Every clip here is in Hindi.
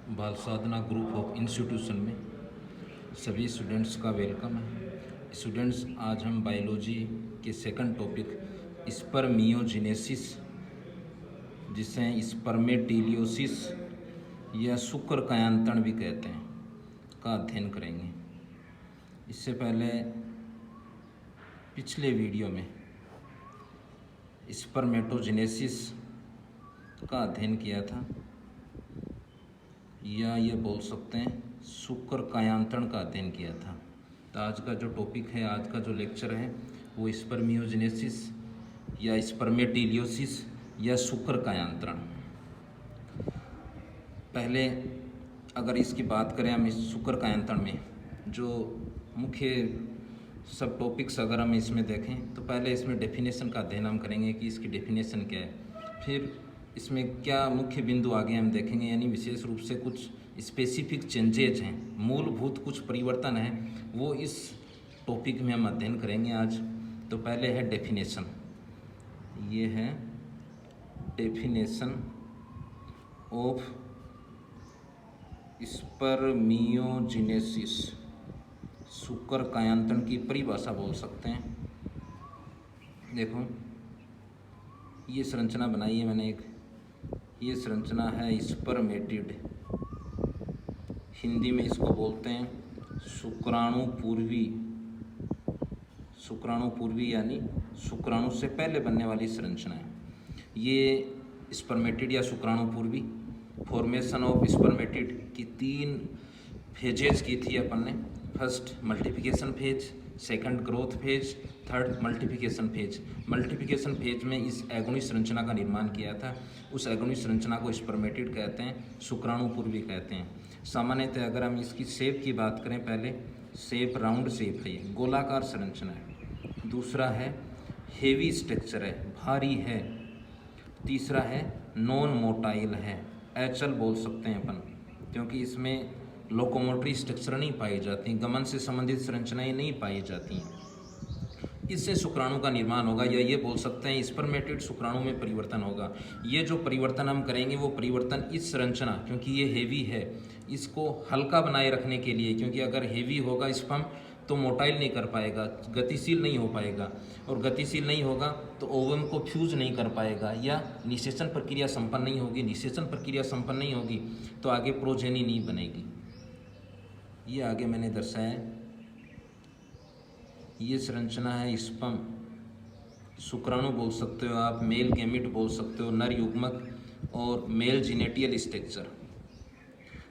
बाल साधना ग्रुप ऑफ इंस्टीट्यूशन में सभी स्टूडेंट्स का वेलकम है। स्टूडेंट्स, आज हम बायोलॉजी के सेकंड टॉपिक स्पर्मियोजेनेसिस, जिसे स्पर्मेटिलियोसिस या शुक्र कायांतरण भी कहते हैं, का अध्ययन करेंगे। इससे पहले पिछले वीडियो में स्पर्मेटोजेनेसिस का अध्ययन किया था, या ये बोल सकते हैं शुक्र कायांतरण का अध्ययन किया था। तो आज का जो टॉपिक है, आज का जो लेक्चर है, वो स्पर्मियोजेनेसिस या स्पर्मेटिलियोसिस या शुक्र कायांतरण। पहले अगर इसकी बात करें हम, इस शुक्र कायांतरण में जो मुख्य सब टॉपिक्स अगर हम इसमें देखें, तो पहले इसमें डेफिनेशन का अध्ययन हम करेंगे कि इसकी डेफिनेशन क्या है। फिर इसमें क्या मुख्य बिंदु आगे हम देखेंगे, यानी विशेष रूप से कुछ स्पेसिफिक चेंजेज हैं, मूलभूत कुछ परिवर्तन हैं, वो इस टॉपिक में हम अध्ययन करेंगे आज। तो पहले है डेफिनेशन। ये है डेफिनेशन ऑफ स्पर्मियोजेनेसिस, शुक्र कायांतरण की परिभाषा बोल सकते हैं। देखो, ये संरचना बनाई है मैंने एक, ये संरचना है स्पर्मेटिड, हिंदी में इसको बोलते हैं शुक्राणुपूर्वी। शुक्राणुपूर्वी यानी शुक्राणु से पहले बनने वाली संरचना है ये स्पर्मेटिड या शुक्राणुपूर्वी। फॉर्मेशन ऑफ स्पर्मेटिड की 3 फेजेज की थी अपन ने। First multiplication phase, second growth phase, third multiplication phase. Multiplication phase में इस एगोनी संरचना का निर्माण किया था। उस एगोनी संरचना को स्पर्मेटिड कहते हैं, शुक्राणुपूर्वी कहते हैं। सामान्यतः अगर हम इसकी शेप की बात करें, पहले शेप राउंड शेप है, ये गोलाकार संरचना है। दूसरा है हेवी स्ट्रक्चर है, भारी है। तीसरा है नॉन मोटाइल है, एचल बोल सकते हैं अपन, क्योंकि इसमें लोकोमोटरी स्ट्रक्चर नहीं पाई जाती, गमन से संबंधित संरचनाएं नहीं पाई जाती हैं। इससे शुक्राणु का निर्माण होगा, या ये बोल सकते हैं स्पर्मेटिड शुक्राणु में परिवर्तन होगा। ये जो परिवर्तन हम करेंगे, वो परिवर्तन इस संरचना, क्योंकि ये हेवी है, इसको हल्का बनाए रखने के लिए, क्योंकि अगर हेवी होगा स्पर्म तो मोटाइल नहीं कर पाएगा, गतिशील नहीं हो पाएगा, और गतिशील नहीं होगा तो ओवम को फ्यूज नहीं कर पाएगा, या निषेचन प्रक्रिया संपन्न नहीं होगी। निषेचन प्रक्रिया संपन्न नहीं होगी तो आगे प्रोजेनी नहीं बनेगी। ये आगे मैंने दर्शाया, ये संरचना है स्पर्म, शुक्राणु बोल सकते हो आप, मेल गैमिट बोल सकते हो, नर युग्मक, और मेल जीनेटियल स्ट्रक्चर।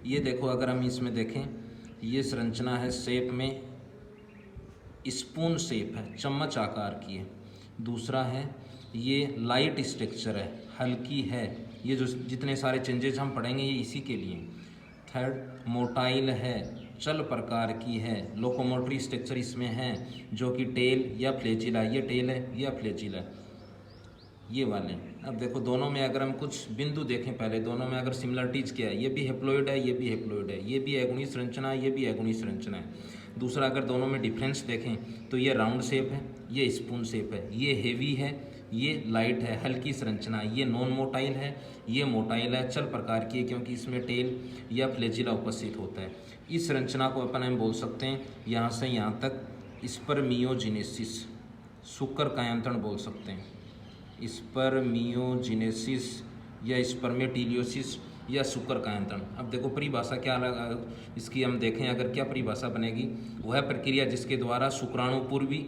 ये देखो, अगर हम इसमें देखें, ये संरचना है शेप में स्पून शेप है, चम्मच आकार की है। दूसरा है ये लाइट स्ट्रक्चर है, हल्की है। ये जो जितने सारे चेंजेस हम पढ़ेंगे ये इसी के लिए। थर्ड मोटाइल है, चल प्रकार की है, लोकोमोटरी स्ट्रक्चर इसमें है, जो कि टेल या फ्लैजिला, ये टेल है या फ्लैजिला, ये वाले। अब देखो, दोनों में अगर हम कुछ बिंदु देखें, पहले दोनों में अगर सिमिलरिटीज क्या है, ये भी हेप्लॉइड है, ये भी हेप्लॉइड है, ये भी एगोनी संरचना है, ये भी एगोनी संरचना है। दूसरा, अगर दोनों में डिफरेंस देखें तो ये राउंड शेप है, ये स्पून शेप है, ये हेवी है, ये लाइट है, हल्की संरचना है, ये नॉन मोटाइल है, ये मोटाइल है, चल प्रकार की है, क्योंकि इसमें टेल या फ्लैजिला उपस्थित होता है। इस संरचना को अपन हम बोल सकते हैं यहाँ से यहाँ तक स्पर्मियोजेनेसिस, शुक्र कायांतरण बोल सकते हैं। स्पर्मियोजेनेसिस या स्पर्मेटिलियोसिस या शुक्र कायांतरण। अब देखो, परिभाषा क्या इसकी हम देखें, अगर क्या परिभाषा बनेगी, वह प्रक्रिया जिसके द्वारा शुक्राणुपूर्वी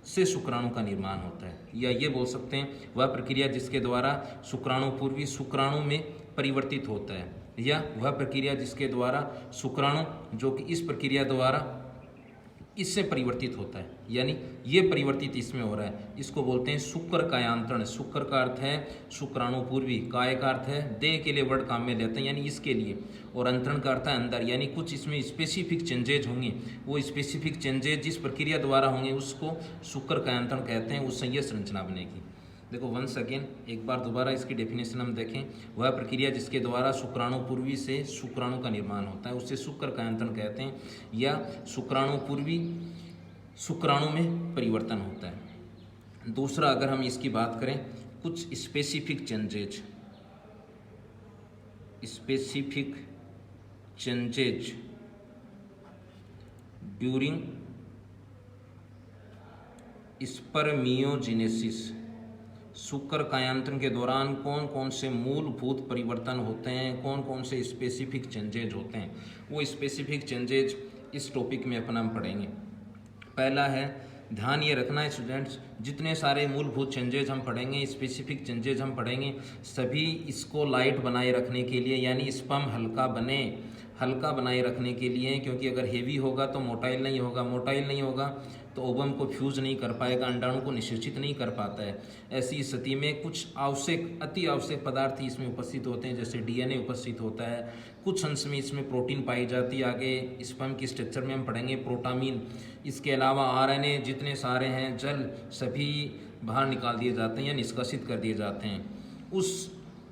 से शुक्राणु का निर्माण होता है, या ये बोल सकते हैं वह प्रक्रिया जिसके द्वारा शुक्राणुपूर्वी शुक्राणु में परिवर्तित होता है, या वह प्रक्रिया जिसके द्वारा शुक्राणु जो कि इस प्रक्रिया द्वारा इससे परिवर्तित होता है, यानी ये परिवर्तित इसमें हो रहा है, इसको बोलते हैं शुक्र कायांतरण। शुक्र का अर्थ है शुक्राणुपूर्वी, काय का अर्थ है देह के लिए वर्ड काम में लेते हैं, यानी इसके लिए, और अंतरण का अर्थ है अंदर, यानी कुछ इसमें स्पेसिफिक चेंजेज होंगे। वो स्पेसिफिक चेंजेज जिस प्रक्रिया द्वारा होंगे उसको शुक्र कायांतरण कहते हैं, उससे यह संरचना बनेगी। देखो, वंस अगेन, एक बार दोबारा इसकी डेफिनेशन हम देखें, वह प्रक्रिया जिसके द्वारा शुक्राणुपूर्वी से शुक्राणु का निर्माण होता है, उससे शुक्र कायांतरण कहते हैं, या शुक्राणुपूर्वी शुक्राणु में परिवर्तन होता है। दूसरा, अगर हम इसकी बात करें, कुछ specific changes, specific changes during spermiogenesis, शुक्र कायांतरण के दौरान कौन कौन से मूलभूत परिवर्तन होते हैं, कौन कौन से स्पेसिफिक चेंजेज होते हैं, वो स्पेसिफिक चेंजेज इस टॉपिक में अपना हम पढ़ेंगे। पहला है, ध्यान ये रखना है स्टूडेंट्स, जितने सारे मूलभूत चेंजेज हम पढ़ेंगे, स्पेसिफिक चेंजेज हम पढ़ेंगे, सभी इसको लाइट बनाए रखने के लिए, यानी स्पर्म हल्का बनाए रखने के लिए, क्योंकि अगर हेवी होगा तो मोटाइल नहीं होगा तो ओवम को फ्यूज नहीं कर पाएगा, अंडाणु को निषेचित नहीं कर पाता है। ऐसी स्थिति में कुछ अति आवश्यक पदार्थ इसमें उपस्थित होते हैं, जैसे डीएनए उपस्थित होता है, कुछ अंश में इसमें प्रोटीन पाई जाती है, आगे स्पर्म की स्ट्रक्चर में हम पढ़ेंगे प्रोटामीन, इसके अलावा आरएनए, जितने सारे हैं जल सभी बाहर निकाल दिए जाते हैं या निष्कासित कर दिए जाते हैं।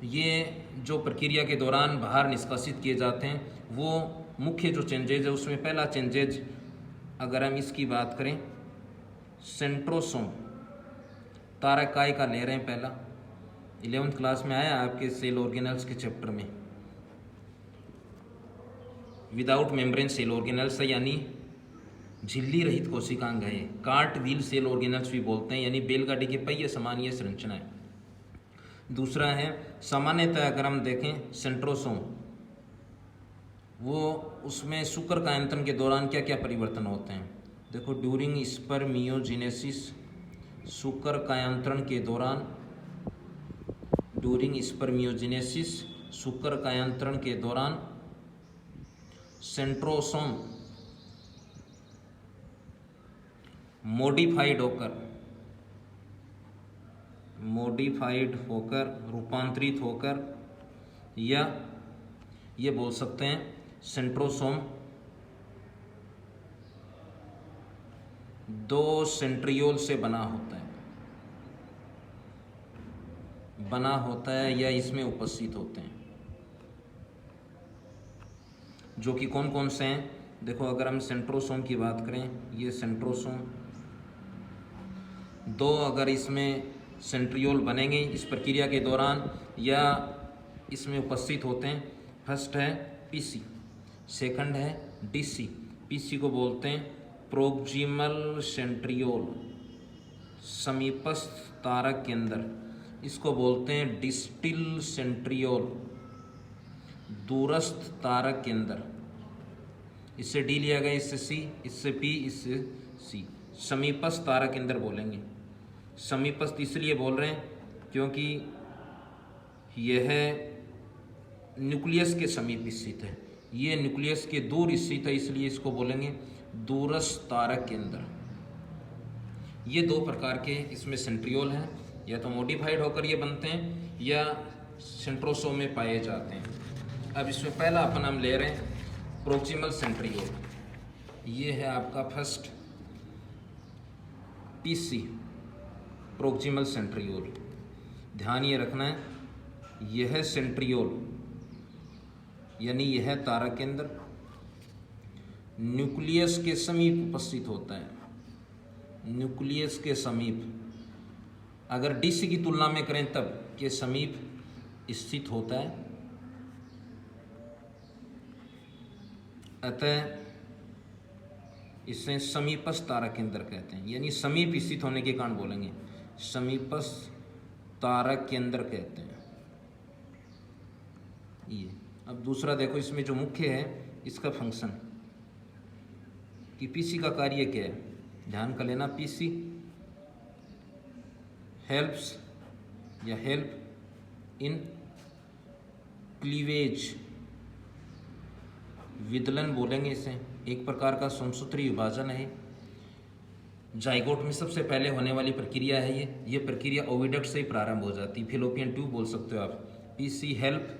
ये जो प्रक्रिया के दौरान बाहर निष्कासित किए जाते हैं, वो मुख्य जो चेंजेज है उसमें पहला चेंजेज अगर हम इसकी बात करें, सेंट्रोसोम तारकाय का ले रहे हैं। पहला 11th क्लास में आया आपके सेल ऑर्गेनल्स के चैप्टर में, विदाउट मेम्ब्रेन सेल ऑर्गेनल्स है, यानी झिल्ली रहित कोशिकांग है, कार्ट व्हील सेल ऑर्गेनल्स भी बोलते हैं, यानी बैलगाड़ी के पहिए समान ये संरचना है। दूसरा है, सामान्यतः अगर हम देखें सेंट्रोसोम, वो उसमें शुक्र कायांतरण के दौरान क्या क्या परिवर्तन होते हैं। देखो, ड्यूरिंग स्पर्मियोजेनेसिस, शुक्र कायांतरण के दौरान, शुक्र कायांतरण के दौरान सेंट्रोसोम मॉडिफाइड होकर रूपांतरित होकर, या ये बोल सकते हैं सेंट्रोसोम 2 सेंट्रियोल से बना होता है या इसमें उपस्थित होते हैं, जो कि कौन कौन से हैं। देखो, अगर हम सेंट्रोसोम की बात करें, ये सेंट्रोसोम 2 अगर इसमें सेंट्रियोल बनेंगे इस प्रक्रिया के दौरान या इसमें उपस्थित होते हैं। फर्स्ट है पीसी, सेकंड है डीसी। पीसी को बोलते हैं प्रोक्सिमल सेंट्रियोल, समीपस्थ तारक केंद्र, इसको बोलते हैं डिस्टिल सेंट्रियोल, दूरस्थ तारक केंद्र। इससे डी लिया गया, इससे सी, इससे पी, इससे सी। समीपस्थ तारक केंद्र बोलेंगे। समीपस्थ इसलिए बोल रहे हैं क्योंकि यह न्यूक्लियस के समीप स्थित है, ये न्यूक्लियस के दूर स्थित है, इसलिए इसको बोलेंगे दूरस्थ तारक केंद्र। ये 2 प्रकार के इसमें सेंट्रियोल हैं, या तो मॉडिफाइड होकर ये बनते हैं या सेंट्रोसोम में पाए जाते हैं। अब इसमें पहला अपन हम ले रहे हैं प्रोक्सिमल सेंट्रियोल। ये है आपका फर्स्ट पीसी, प्रोक्सिमल सेंट्रियोल। ध्यान ये रखना है, यह सेंट्रियोल यानी यह तारक केंद्र न्यूक्लियस के समीप उपस्थित होता है, न्यूक्लियस के समीप। अगर डीसी की तुलना में करें तब के समीप स्थित होता है। अतः इसे समीपस्थ तारक केंद्र कहते हैं, यानी समीप स्थित होने के कारण बोलेंगे समीपस्थ तारक केंद्र कहते हैं ये। अब दूसरा देखो, इसमें जो मुख्य है इसका फंक्शन कि पीसी का कार्य क्या है, ध्यान कर लेना। पीसी हेल्प्स या हेल्प इन क्लीवेज, विदलन बोलेंगे इसे, एक प्रकार का समसूत्री विभाजन है। जाइगोट में सबसे पहले होने वाली प्रक्रिया है ये प्रक्रिया ओविडक्ट से ही प्रारंभ हो जाती है, फिलोपियन ट्यूब बोल सकते हो आप। PC help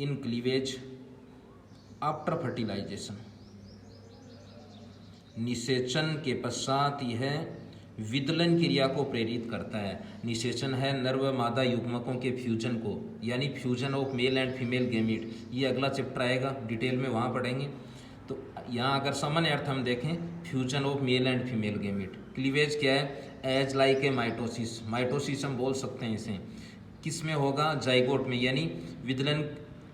in cleavage after fertilisation, निषेचन के पश्चात यह विदलन क्रिया को प्रेरित करता है। निषेचन है नर व मादा युग्मकों के फ्यूजन को, यानी fusion of male and female gamete. ये अगला चैप्टर आएगा, डिटेल में वहाँ पढ़ेंगे। तो यहाँ अगर सामान्य अर्थ हम देखें, fusion of male and female gamete. Cleavage क्या है, as like a mitosis, mitosis हम बोल सकते हैं इसे। किस में होगा, जाइगोट में, यानी विदलन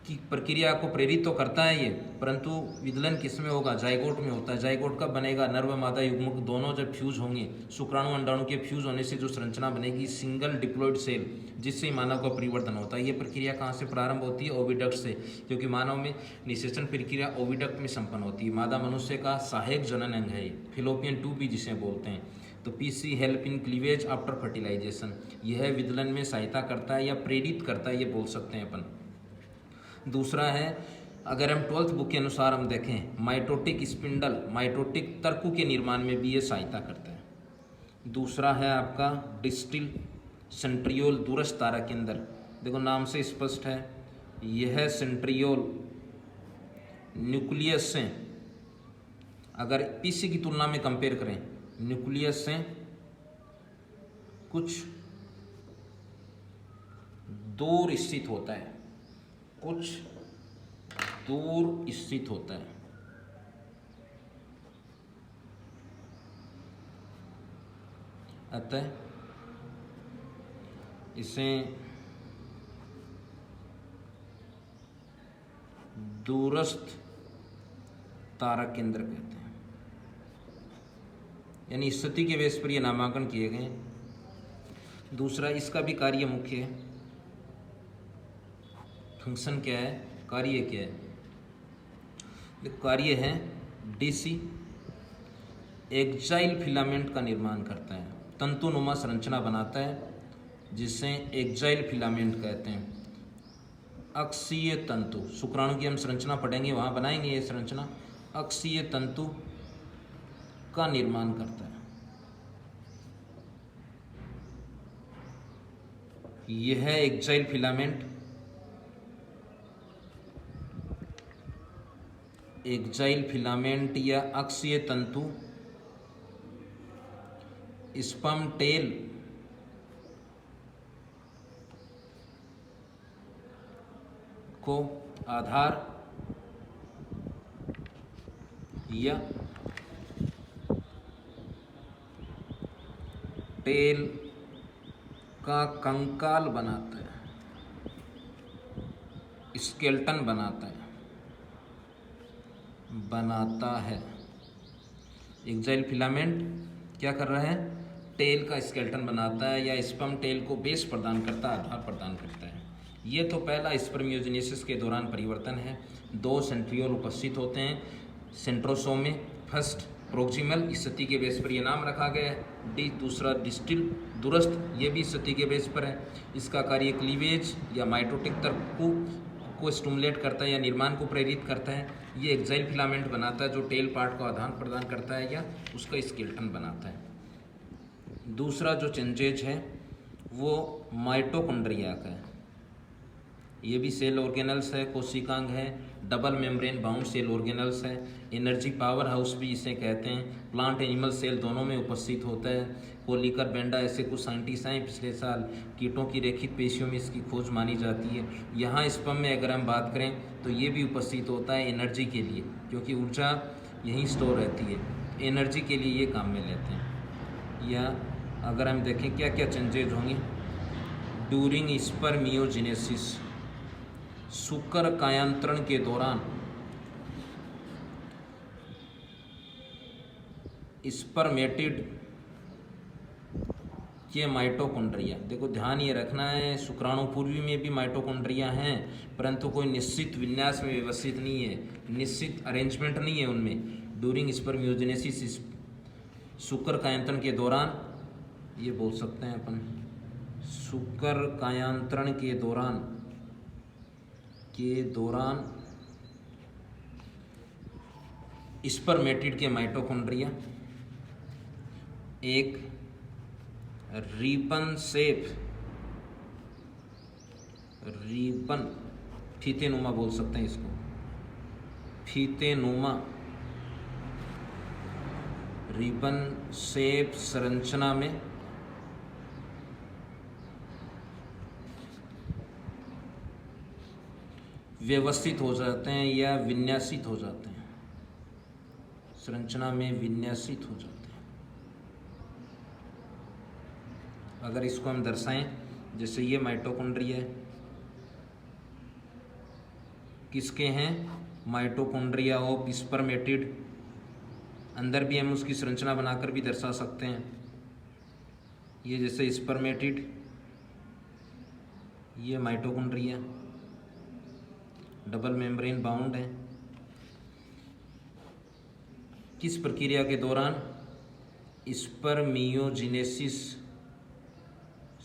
की प्रक्रिया को प्रेरित तो करता है ये, परंतु विदलन किस में होगा? जाइगोट में होता है। जाइगोट कब बनेगा? नर व मादा युग्मक दोनों जब फ्यूज होंगे, शुक्राणु अंडाणु के फ्यूज होने से जो संरचना बनेगी सिंगल डिप्लॉइड सेल, जिससे मानव का परिवर्तन होता है। ये प्रक्रिया कहाँ से प्रारंभ होती है? ओविडक्ट से, क्योंकि मानव में निषेचन प्रक्रिया ओविडक्ट में संपन्न होती है। मादा मनुष्य का सहायक जनन अंग है ये, फिलोपियन ट्यूब भी जिसे बोलते हैं। तो PC help in cleavage after fertilisation, यह विदलन में सहायता करता है या प्रेरित करता है, ये बोल सकते हैं अपन। दूसरा है, अगर हम 12th बुक के अनुसार हम देखें, माइटोटिक स्पिंडल, माइटोटिक तर्कु के निर्माण में भी ये सहायता करता है। दूसरा है आपका डिस्टिल सेंट्रियोल दूरस्थ तारा केंद्र। देखो नाम से स्पष्ट है, यह सेंट्रियोल न्यूक्लियस से, अगर पीसी की तुलना में कंपेयर करें, न्यूक्लियस से कुछ दूर स्थित होता है, कुछ दूर स्थित होता है। अतः इसे दूरस्थ तारा केंद्र कहते हैं, यानी स्थिति के बेस पर ये नामांकन किए गए। दूसरा, इसका भी कार्य मुख्य है। फंक्शन क्या है, कार्य क्या है? कार्य है डीसी एक्जाइल फिलामेंट का निर्माण करता है, तंतुनुमा संरचना बनाता है, जिसे एक्जाइल फिलामेंट कहते हैं। अक्षीय तंतु, शुक्राणु की हम संरचना पढ़ेंगे, वहाँ बनाएंगे ये संरचना। अक्षीय तंतु का निर्माण करता है। यह है एक्जाइल फिलामेंट। एक्जाइल फिलामेंट या अक्षीय तंतु स्पर्म टेल को आधार या टेल का कंकाल बनाता है, स्केल्टन बनाता है। एक्जाइल फिलामेंट क्या कर रहा है? टेल का स्केल्टन बनाता है या स्पर्म टेल को बेस प्रदान करता है, आधार प्रदान करता है। ये तो पहला स्पर्मियोजेनेसिस के दौरान परिवर्तन है। 2 सेंट्रियोल उपस्थित होते हैं सेंट्रोसोम में। फर्स्ट प्रोक्सिमल, इस स्थिति के बेस पर ये नाम रखा गया है। दूसरा डिस्टिल दूरस्थ, ये भी स्थिति के बेस पर है। इसका कार्य क्लीवेज या माइटोटिक तर्कु को स्टिमुलेट करता है या निर्माण को प्रेरित करता है। ये एक्जाइल फिलामेंट बनाता है जो टेल पार्ट को आदान प्रदान करता है या उसका स्केल्टन बनाता है। दूसरा जो चेंजेज है वो माइटोकॉन्ड्रिया का है। ये भी सेल ऑर्गेनल्स है, कोशिकांग है, double membrane bound cell organelles है। एनर्जी पावर हाउस भी इसे कहते हैं। प्लांट एनिमल सेल दोनों में उपस्थित होता है। कोलिकर बेंडा ऐसे कुछ साइंटिस्ट हैं, पिछले साल कीटों की रेखित पेशियों में इसकी खोज मानी जाती है। यहाँ स्पर्म में अगर हम बात करें तो ये भी उपस्थित होता है एनर्जी के लिए, क्योंकि ऊर्जा यहीं स्टोर रहती है, एनर्जी के लिए ये काम में लेते हैं। या अगर हम देखें क्या क्या चेंजेज होंगे ड्यूरिंग स्पर्मियोजेनेसिस, शुक्र कायांतरण के दौरान स्पर्मेटिड के माइटोकॉन्ड्रिया, देखो ध्यान ये रखना है, शुक्राणुपूर्वी में भी माइटोकॉन्ड्रिया हैं, परंतु कोई निश्चित विन्यास में व्यवस्थित नहीं है, निश्चित अरेंजमेंट नहीं है उनमें। ड्यूरिंग स्पर्मियोजेनेसिस, शुक्र कायांतरण के दौरान, ये बोल सकते हैं अपन, शुक्र कायांतरण के दौरान स्पर्मेटिड के माइटोकॉन्ड्रिया एक रिबन फीतेनुमा बोल सकते हैं इसको, फीतेनुमा रिबन शेप संरचना में व्यवस्थित हो जाते हैं या विन्यासित हो जाते हैं, संरचना में विन्यासित हो जाते हैं। अगर इसको हम दर्शाएं, जैसे ये माइटोकॉन्ड्रिया है, किसके हैं? Mitochondria of spermatid. अंदर भी हम उसकी संरचना बनाकर भी दर्शा सकते हैं। ये जैसे स्पर्मेटिड, ये माइटोकॉन्ड्रिया डबल मेम्ब्रेन बाउंड है। किस प्रक्रिया के दौरान? स्पर्मियोजेनेसिस,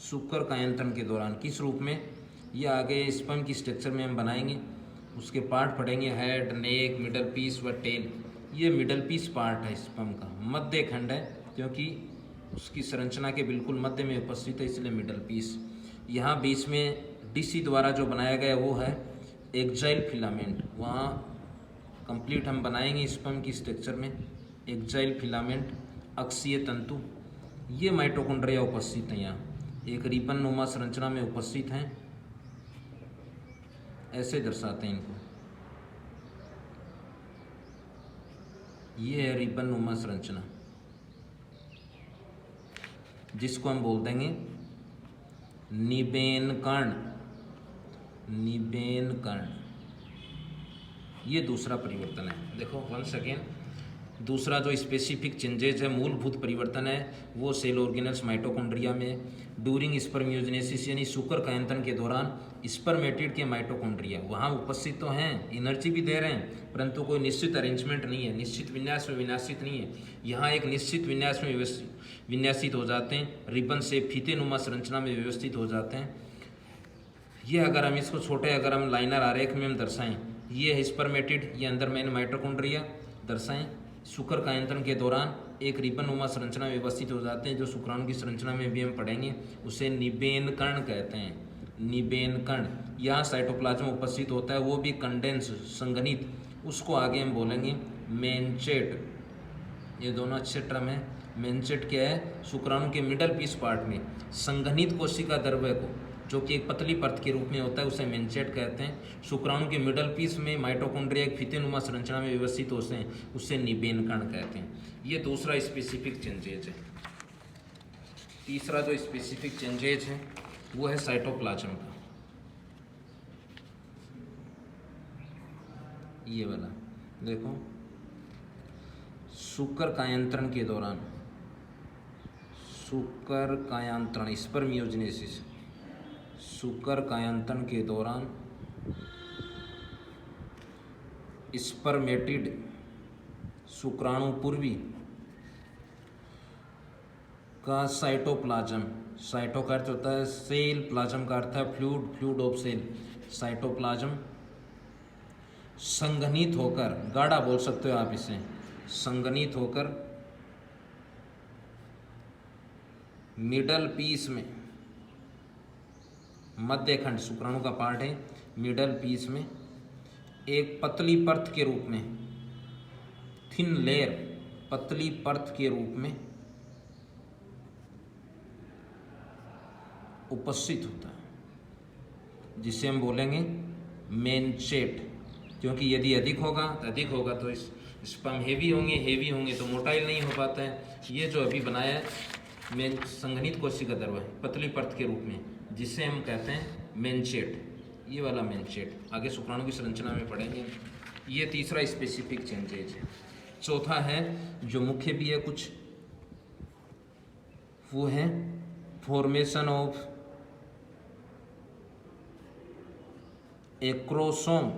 शुक्र कायंत्रण के दौरान। किस रूप में? ये आगे स्पर्म की स्ट्रक्चर में हम बनाएंगे, उसके पार्ट पढ़ेंगे, हेड, नेक, मिडल पीस व टेल। ये मिडल पीस पार्ट है स्पर्म का, मध्य खंड है, क्योंकि उसकी संरचना के बिल्कुल मध्य में उपस्थित है, इसलिए मिडल पीस। यहाँ बीच में डीसी द्वारा जो बनाया गया वो है एक्जाइल फिलामेंट। वहाँ कंप्लीट हम बनाएंगे स्पर्म की स्ट्रक्चर में एक्जाइल फिलामेंट, अक्षीय तंतु। ये माइटोकॉन्ड्रिया उपस्थित हैं, यहाँ एक रिबन नुमा संरचना में उपस्थित हैं, ऐसे दर्शाते हैं इनको। ये है रिबन नुमा संरचना, जिसको हम बोल देंगे निबेन कर्ण। निबेन कर्ण, ये दूसरा परिवर्तन है। देखो वंस अगेन, दूसरा जो स्पेसिफिक चेंजेज है, मूलभूत परिवर्तन है, वो सेल ऑर्गेनल्स माइटोकॉन्ड्रिया में ड्यूरिंग स्पर्मियोजेनेसिस यानी शुक्र कायंत्रण के दौरान स्पर्मेटिड के माइटोकॉन्ड्रिया वहाँ उपस्थित तो हैं, एनर्जी भी दे रहे हैं, परंतु कोई निश्चित अरेंजमेंट नहीं है, निश्चित विन्यास में विन्यासित नहीं है। यहाँ एक निश्चित विन्यास में विन्यासित हो जाते हैं, रिबन से फीते नुमा संरचना में व्यवस्थित हो जाते हैं। ये अगर हम इसको छोटे, अगर हम लाइनर आरेख में हम दर्शाएं, ये है स्पर्मेटिड, ये अंदर मैंने माइटोकॉन्ड्रिया दर्शाएं। शुक्र कायंत्रण के दौरान एक रिबन नुमा संरचना में व्यवस्थित हो जाते हैं, जो शुक्राणु की संरचना में भी हम पढ़ेंगे, उसे निबेन कर्ण कहते हैं। निबेन कर्ण, यहाँ साइटोप्लाज्म उपस्थित होता है, वो भी कंडेंस, संघनित, उसको आगे हम बोलेंगे मेनचेट। ये दोनों अच्छे टर्म है। मेनचेट क्या है? शुक्राणु के मिडल पीस पार्ट में संघनित कोशिका द्रव्य को, जो कि एक पतली परत के रूप में होता है, उसे मेनचेट कहते हैं। शुक्राणु के मिडल पीस में माइटोकॉन्ड्रिया एक फीतेनुमा संरचना में व्यवस्थित होते हैं, उससे निबेन कर्ण कहते हैं। ये दूसरा स्पेसिफिक चेंजेज है। तीसरा जो स्पेसिफिक चेंजेज है वो है साइटोप्लाज्म का। ये वाला देखो, शुक्र कायंत्रण के दौरान, शुक्र कायंत्रण स्पर्मियोजेनेसिस, शुक्र कायंत्रण के दौरान स्पर्मेटिड शुक्राणु पूर्वी का साइटोप्लाज्म, साइटो का अर्थ होता है सेल, प्लाज्म का अर्थ है fluid, fluid of cell. Cytoplasm संघनित होकर, गाढ़ा बोल सकते हो आप इसे, संघनित होकर मिडल पीस में, मध्य खंड शुक्राणु का पार्ट है, मिडल पीस में एक पतली परत के रूप में, थिन लेयर, पतली परत के रूप में उपस्थित होता है, जिसे हम बोलेंगे मेनचेट। क्योंकि यदि अधिक होगा तो अधिक होगा तो इस स्पर्म हेवी होंगे तो मोटाइल नहीं हो पाता है। ये जो अभी बनाया है मेन संघनित कोशिका द्रव्य पतली परत के रूप में, जिसे हम कहते हैं मेनचेट, ये वाला मेनचेट आगे शुक्राणु की संरचना में पढ़ेंगे। ये तीसरा स्पेसिफिक चेंजेज है। चौथा है जो मुख्य भी है कुछ, वो है फॉर्मेशन ऑफ एक्रोसोम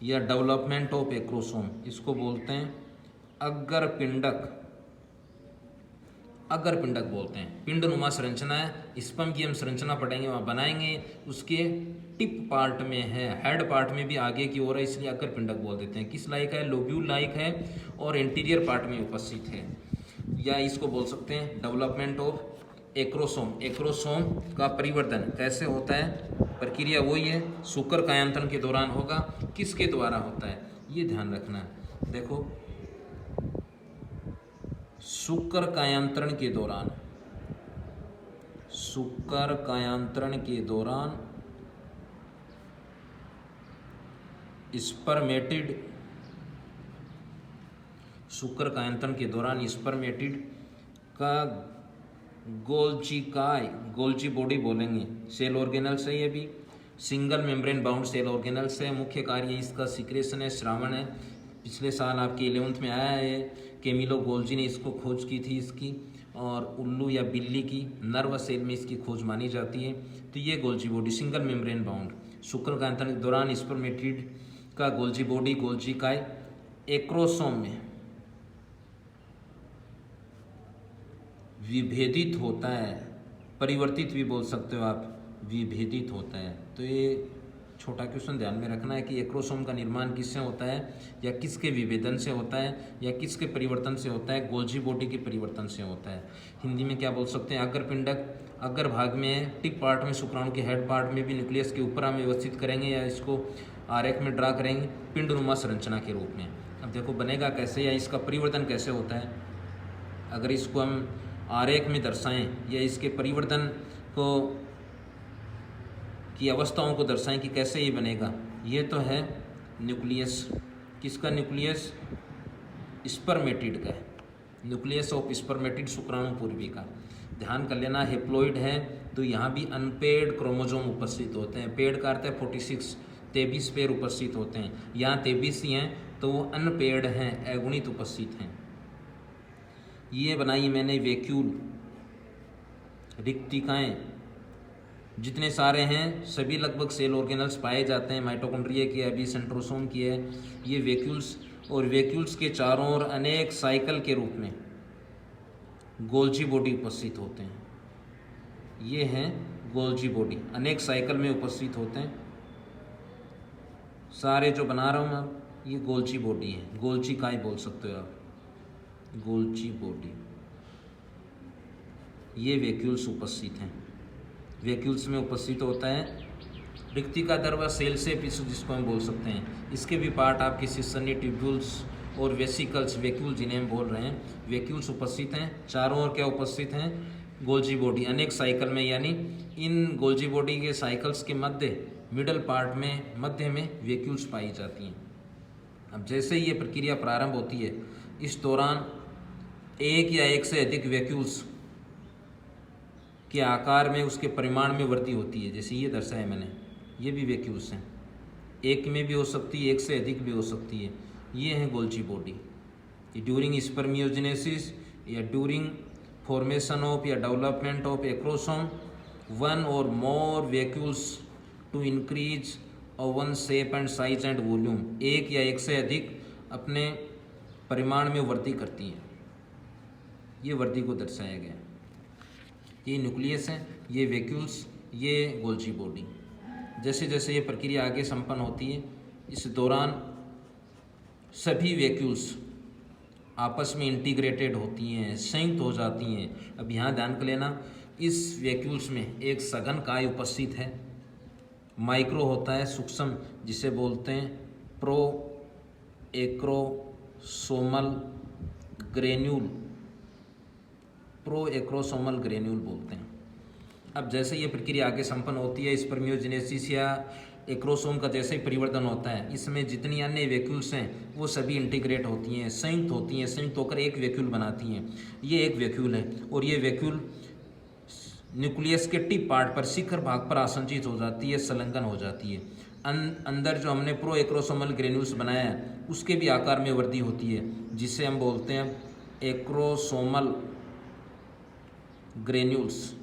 या डेवलपमेंट ऑफ एक्रोसोम। इसको बोलते हैं अग्र पिंडक, अग्र पिंडक बोलते हैं। पिंड नुमा संरचना है, स्पर्म की हम संरचना पढ़ेंगे, वहाँ बनाएंगे, उसके टिप पार्ट में है, हेड पार्ट में भी आगे की ओर है, इसलिए अग्र पिंडक बोल देते हैं। किस लाइक है? लोब्यूल लाइक है और एंटीरियर पार्ट में उपस्थित है। या इसको बोल सकते हैं डेवलपमेंट ऑफ एक्रोसोम। एक्रोसोम का परिवर्तन कैसे होता है? प्रक्रिया वही है, शुक्र कायंत्रण के दौरान होगा। किसके द्वारा होता है ये ध्यान रखना है। देखो, शुक्र कायंत्रण के दौरान, शुक्र कायंत्रण के दौरान स्पर्मेटिड, शुक्र कायंत्रण के दौरान स्पर्मेटिड का गोल्जी काय, गोल्जी बॉडी बोलेंगे, सेल ऑर्गेनल्स है ये भी, single membrane bound cell organelles है। मुख्य कार्य इसका सिक्रेशन है, श्रावण है। पिछले साल आपके 11th में आया है, कैमिलो गोल्जी ने इसको खोज की थी इसकी, और उल्लू या बिल्ली की नर्व सेल में इसकी खोज मानी जाती है। तो ये Golgi body single membrane bound, शुक्र कांतन के दौरान स्पर्मेटिड का गोल्जी बॉडी गोल्जिकाई एक्रोसोम में विभेदित होता है, परिवर्तित भी बोल सकते हो आप, विभेदित होता है। तो ये छोटा क्वेश्चन ध्यान में रखना है कि एक्रोसोम का निर्माण किससे होता है, या किसके विभेदन से होता है, या किसके परिवर्तन से होता है। गोल्जी बॉडी के परिवर्तन से होता है। हिंदी में क्या बोल सकते हैं, अग्र पिंडक अग्र भाग में टिप पार्ट में शुक्राणु के हेड पार्ट में भी न्यूक्लियस के ऊपर हम व्यवस्थित करेंगे, या इसको आरेख में ड्रा करेंगे पिंडनुमा संरचना के रूप में। अब देखो बनेगा कैसे, या इसका परिवर्तन कैसे होता है। अगर इसको हम आरेख में दर्शाएं, या इसके परिवर्तन को की अवस्थाओं को दर्शाएं कि कैसे ये बनेगा। ये तो है न्यूक्लियस, किसका न्यूक्लियस, स्पर्मेटिड का है, न्यूक्लियस ऑफ स्पर्मेटिड शुक्राणु पूर्वी का। ध्यान कर लेना, हेप्लॉइड है तो यहाँ भी अनपेड क्रोमोजोम उपस्थित होते हैं। पेड का अर्थ है 46, 23 पेड़ उपस्थित होते हैं। यहाँ 23 ही हैं तो वो अनपेड हैं, अगुणित उपस्थित हैं। ये बनाई मैंने वैक्यूल, रिक्तिकाएँ जितने सारे हैं सभी लगभग सेल ऑर्गेनल्स पाए जाते हैं। माइटोकॉन्ड्रिया की है, अभी सेंट्रोसोम की है, ये वैक्यूल्स, और वैक्यूल्स के चारों ओर अनेक साइकिल के रूप में गोल्जी बॉडी उपस्थित होते हैं। ये हैं गोल्जी बॉडी, अनेक साइकिल में उपस्थित होते हैं। सारे जो बना रहा हूँ मैं, ये गोल्जी बॉडी है, गोल्जी काय बोल सकते हो आप, गोल्जी बॉडी। ये वैक्यूल्स उपस्थित हैं, वैक्यूल्स में उपस्थित होता है। रिक्तिका दर्वा सेल से टिश्यू जिसको हम बोल सकते हैं, इसके भी पार्ट आपके सिस्सनी ट्यूब्यूल्स और वेसिकल्स, वैक्यूल जिन्हें हम बोल रहे हैं, वैक्यूल्स उपस्थित हैं। चारों ओर क्या उपस्थित हैं, गोल्जी बॉडी, अनेक साइकिल में, यानी इन गोल्जी बॉडी के साइकिल्स के मध्य, मिडल पार्ट में, मध्य में वैक्यूल्स पाई जाती हैं। अब जैसे ही ये प्रक्रिया प्रारंभ होती है, इस दौरान एक या एक से अधिक वैक्यूल्स के आकार में, उसके परिमाण में वृद्धि होती है। जैसे ये दर्शाया मैंने, ये भी वैक्यूल्स हैं, एक में भी हो सकती है, एक से अधिक भी हो सकती है। ये है गोल्जी बॉडी। ड्यूरिंग स्पर्मियोजेनेसिस या ड्यूरिंग फॉर्मेशन ऑफ या डेवलपमेंट ऑफ एक्रोसोम, वन और more vacuoles to increase one shape and size and volume, एक या एक से अधिक अपने परिमाण में वृद्धि करती हैं। ये वृद्धि को दर्शाया गया। ये न्यूक्लियस है, ये वैक्यूल्स, ये गोल्जी बॉडी। जैसे जैसे ये प्रक्रिया आगे संपन्न होती है, इस दौरान सभी वैक्यूल्स आपस में इंटीग्रेटेड होती हैं, संयुक्त हो जाती हैं। अब यहाँ ध्यान कर लेना, इस वैक्यूल्स में एक सघन काय उपस्थित है, माइक्रो होता है, सूक्ष्म, जिसे बोलते हैं pro acrosomal granule, pro acrosomal granule बोलते हैं। अब जैसे ये प्रक्रिया आगे संपन्न होती है, स्पर्मियोजेनेसिस या एक्रोसोम का जैसे ही परिवर्तन होता है, इसमें जितनी अन्य वैक्यूल्स हैं वो सभी इंटीग्रेट होती हैं, संयुक्त होती हैं, संयुक्त होकर एक वैक्यूल बनाती हैं। ये एक वैक्यूल है, और ये वैक्यूल न्यूक्लियस के टिप पार्ट पर, शिखर भाग पर आसंजित हो जाती है, संलग्न हो जाती है। अंदर जो हमने प्रो एक्रोसोमल ग्रेन्यूल्स बनाया है, उसके भी आकार में वृद्धि होती है, जिसे हम बोलते हैं एक्रोसोमल ग्रेन्यूल्स।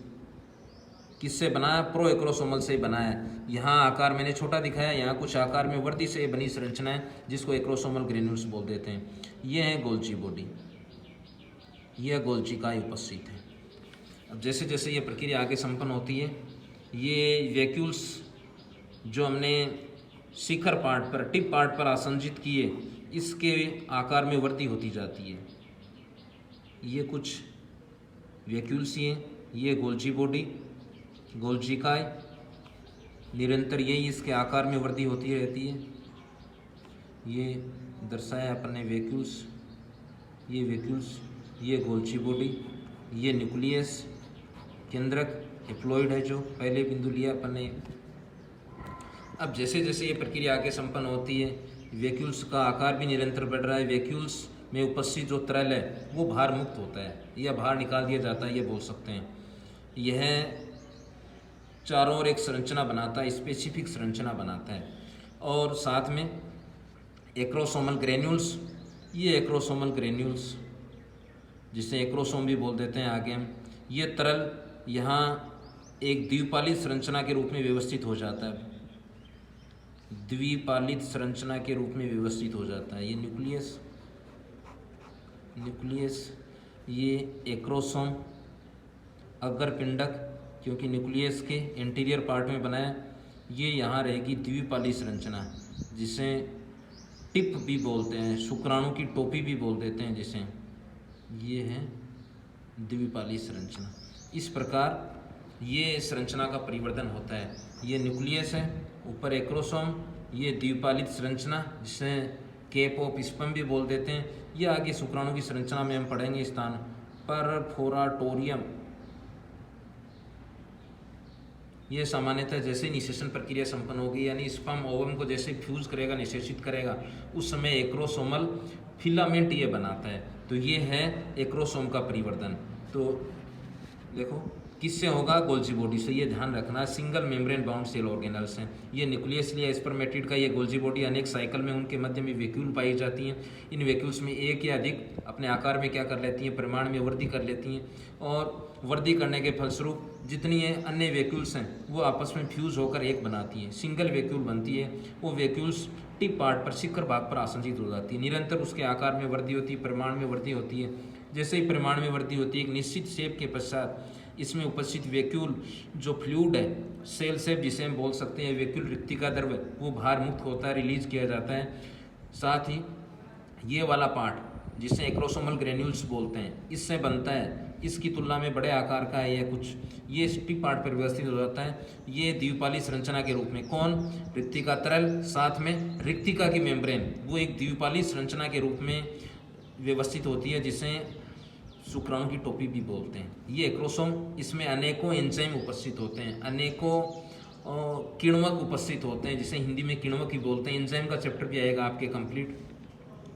किससे बनाया, प्रो एक्रोसोमल से बनाया है। यहाँ आकार मैंने छोटा दिखाया, यहाँ कुछ आकार में वृद्धि से बनी संरचना है, जिसको एक्रोसोमल ग्रेन्यूल्स बोल देते हैं। ये है गोल्जी बॉडी, यह गोल्जिकाई उपस्थित है। अब जैसे जैसे ये प्रक्रिया आगे संपन्न होती है, ये वैक्यूल्स जो हमने शिखर पार्ट पर, टिप पार्ट पर आसंजित किए, इसके आकार में वृद्धि होती जाती है। ये कुछ वैक्यूल्स ही हैं, ये गोल्जी बॉडी, गोल्जिकाई, निरंतर यही इसके आकार में वृद्धि होती रहती है। ये दर्शाया अपने वैक्यूल्स, ये वैक्यूल्स, ये गोल्जी बॉडी, ये न्यूक्लियस, केंद्रक, हेप्लॉइड है जो पहले बिंदु लिया अपन ने। अब जैसे जैसे ये प्रक्रिया आगे संपन्न होती है, वैक्यूल्स का आकार भी निरंतर बढ़ रहा है। वैक्यूल्स में उपस्थित जो तरल है वो भार मुक्त होता है, या बाहर निकाल दिया जाता है, ये बोल सकते हैं। यह चारों ओर एक संरचना बनाता है, स्पेसिफिक संरचना बनाता है। और साथ में एक्रोसोमल ग्रेन्यूल्स, ये एक्रोसोमल ग्रेन्यूल्स जिसे एक्रोसोम भी बोल देते हैं आगे हम, ये तरल यहाँ एक द्विपालित संरचना के रूप में व्यवस्थित हो जाता है, द्विपालित संरचना के रूप में व्यवस्थित हो जाता है। ये न्यूक्लियस, ये एक्रोसोम, अग्रपिंडक क्योंकि न्यूक्लियस के इंटीरियर पार्ट में बनाया, ये यहाँ रहेगी द्विपालित संरचना जिसे टिप भी बोलते हैं, शुक्राणु की टोपी भी बोल देते हैं जिसे, ये है द्विपालित संरचना। इस प्रकार ये संरचना का परिवर्तन होता है। ये न्यूक्लियस है, ऊपर एक्रोसोम, ये द्विपालित संरचना जिसे केप ऑफ स्पर्म भी बोल देते हैं। ये आगे शुक्राणु की संरचना में हम पढ़ेंगे स्थान परफोराटोरियम। ये सामान्यतः जैसे निषेचन प्रक्रिया संपन्न होगी, यानी स्पर्म ओवम को जैसे फ्यूज करेगा, निषेचित करेगा, उस समय एक्रोसोमल फिलामेंट ये बनाता है। तो ये है एक्रोसोम का परिवर्तन। तो देखो किससे होगा, गोल्जी बॉडी से। ये ध्यान रखना, single membrane bound cell organelles हैं। ये न्यूक्लियस लिया स्पर्मेटिड का, ये गोल्जी बॉडी अनेक साइकिल में उनके मध्य में वैक्यूल पाई जाती हैं। इन वैक्यूल्स में एक या अधिक अपने आकार में क्या कर लेती हैं, परिमाण में वृद्धि कर लेती हैं, और वृद्धि करने के फलस्वरूप जितनी अन्य वैक्यूल्स हैं वो आपस में फ्यूज होकर एक बनाती हैं, सिंगल वैक्यूल बनती है। वो वैक्यूल्स टिप पार्ट पर, शिखर भाग पर आसंजित हो जाती है। निरंतर उसके आकार में वृद्धि होती है, परिमाण में वृद्धि होती है। जैसे ही परिमाण में वृद्धि होती है, एक निश्चित शेप के पश्चात इसमें उपस्थित वैक्यूल जो फ्लूइड है, सेल शेप जिसे हम बोल सकते हैं, वैक्यूल रिक्तिका द्रव्य, वो बाहर मुक्त होता है, रिलीज किया जाता है। साथ ही ये वाला पार्ट जिसे एक्रोसोमल ग्रेन्यूल्स बोलते हैं, इससे बनता है, इसकी तुलना में बड़े आकार का है, या कुछ ये टिप पार्ट पर व्यवस्थित हो जाता है। ये द्विपाली संरचना के रूप में, कौन, रिक्तिका तरल, साथ में रिक्तिका की मेम्ब्रेन, वो एक द्विपाली संरचना के रूप में व्यवस्थित होती है जिसे शुक्राणु की टोपी भी बोलते हैं। ये एक्रोसोम, इसमें अनेकों एंजाइम उपस्थित होते हैं, अनेकों किण्वक उपस्थित होते हैं, जिसे हिंदी में किण्वक ही बोलते हैं। एंजाइम का चैप्टर भी आएगा आपके कंप्लीट।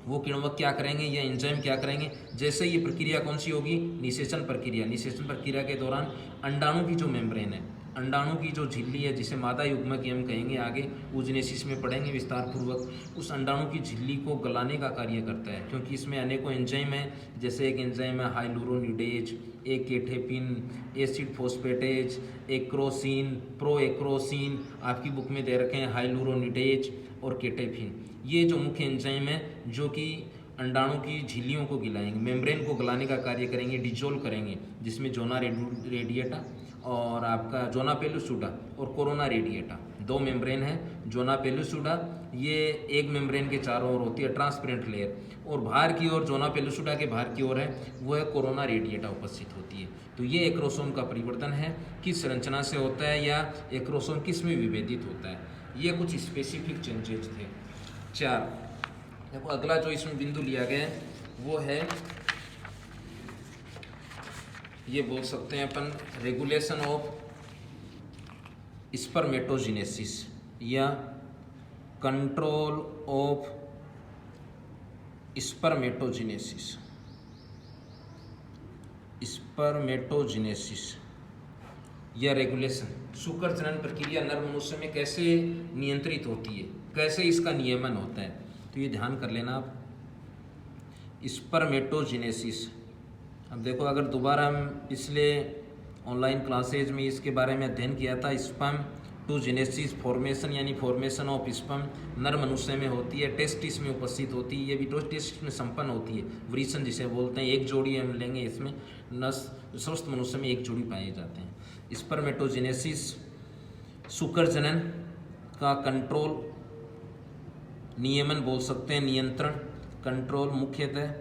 वो किण्वक क्या करेंगे, या एंजाइम क्या करेंगे, जैसे ये प्रक्रिया कौन सी होगी, निषेचन प्रक्रिया। निषेचन प्रक्रिया के दौरान अंडाणु की जो मेम्ब्रेन है, अंडाणु की जो झिल्ली है, जिसे मादा युग्मक हम कहेंगे, आगे ऊजनेसिस में पढ़ेंगे विस्तार पूर्वक, उस अंडाणु की झिल्ली को गलाने का कार्य करता है, क्योंकि इसमें अनेकों एंजाइम हैं। जैसे एक एंजाइम है हाइलुरोनिडेज, एक केटेपिन, एसिड फोस्फेटेज, एक्रोसिन, प्रोएक्रोसिन, आपकी बुक में दे रखे हैं हाइलुरोनिडेज और केटेपिन। ये जो मुख्य एंजाइम है जो कि अंडाणु की झिल्लियों को गिलाएंगे, मेम्ब्रेन को गलाने का कार्य करेंगे, डिजोल्व करेंगे, जिसमें जोना रेडिएटा और आपका जोना पेलुसुडा और कोरोना रेडिएटा, दो मेम्ब्रेन है। जोना पेलुसुडा ये एक मेम्ब्रेन के चारों ओर होती है, ट्रांसपेरेंट लेयर, और बाहर की ओर, जोना पेलुसुडा के बाहर की ओर है, वो है कोरोना रेडिएटा उपस्थित होती है। तो ये एक्रोसोम का परिवर्तन है, किस संरचना से होता है, या एक्रोसोम किस में विभेदित होता है। ये कुछ स्पेसिफिक चेंजेस थे 4। देखो अगला जो इसमें बिंदु लिया गया है वो है, ये बोल सकते हैं अपन, रेगुलेशन ऑफ स्पर्मेटोजेनेसिस या कंट्रोल ऑफ स्पर्मेटोजेनेसिस। स्पर्मेटोजेनेसिस या रेगुलेशन, शुक्र जनन प्रक्रिया नर मनुष्य में कैसे नियंत्रित होती है, कैसे इसका नियमन होता है, तो ये ध्यान कर लेना आप। स्पर्मेटोजेनेसिस, अब देखो अगर दोबारा हम पिछले ऑनलाइन क्लासेज में इसके बारे में अध्ययन किया था, स्पर्म टू जेनेसिस फॉर्मेशन, यानी फॉर्मेशन ऑफ स्पर्म नर मनुष्य में होती है, टेस्टिस में उपस्थित होती है, ये भी टेस्टिस में संपन्न होती है, वृषण जिसे बोलते हैं। एक जोड़ी हम लेंगे इसमें, स्वस्थ मनुष्य में एक जोड़ी पाए जाते हैं। स्पर्मेटोजेनेसिस शुक्र जनन का कंट्रोल, नियमन बोल सकते हैं, नियंत्रण, कंट्रोल मुख्यतः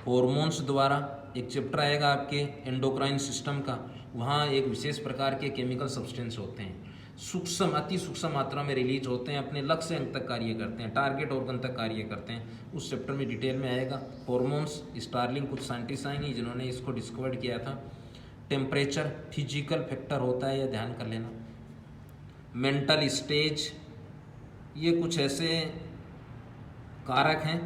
हॉर्मोन्स द्वारा। एक चैप्टर आएगा आपके एंडोक्राइन सिस्टम का, वहाँ एक विशेष प्रकार के केमिकल सब्सटेंस होते हैं, सूक्ष्म, अति सूक्ष्म मात्रा में रिलीज होते हैं, अपने लक्ष्य अंग तक कार्य करते हैं, टारगेट ऑर्गन तक कार्य करते हैं। उस चैप्टर में डिटेल में आएगा। हॉर्मोन्स, स्टार्लिंग कुछ साइंटिस्ट आएंगे जिन्होंने इसको डिस्कवर किया था। टेम्परेचर फिजिकल फैक्टर होता है, यह ध्यान कर लेना। मेंटल स्टेज, ये कुछ ऐसे कारक हैं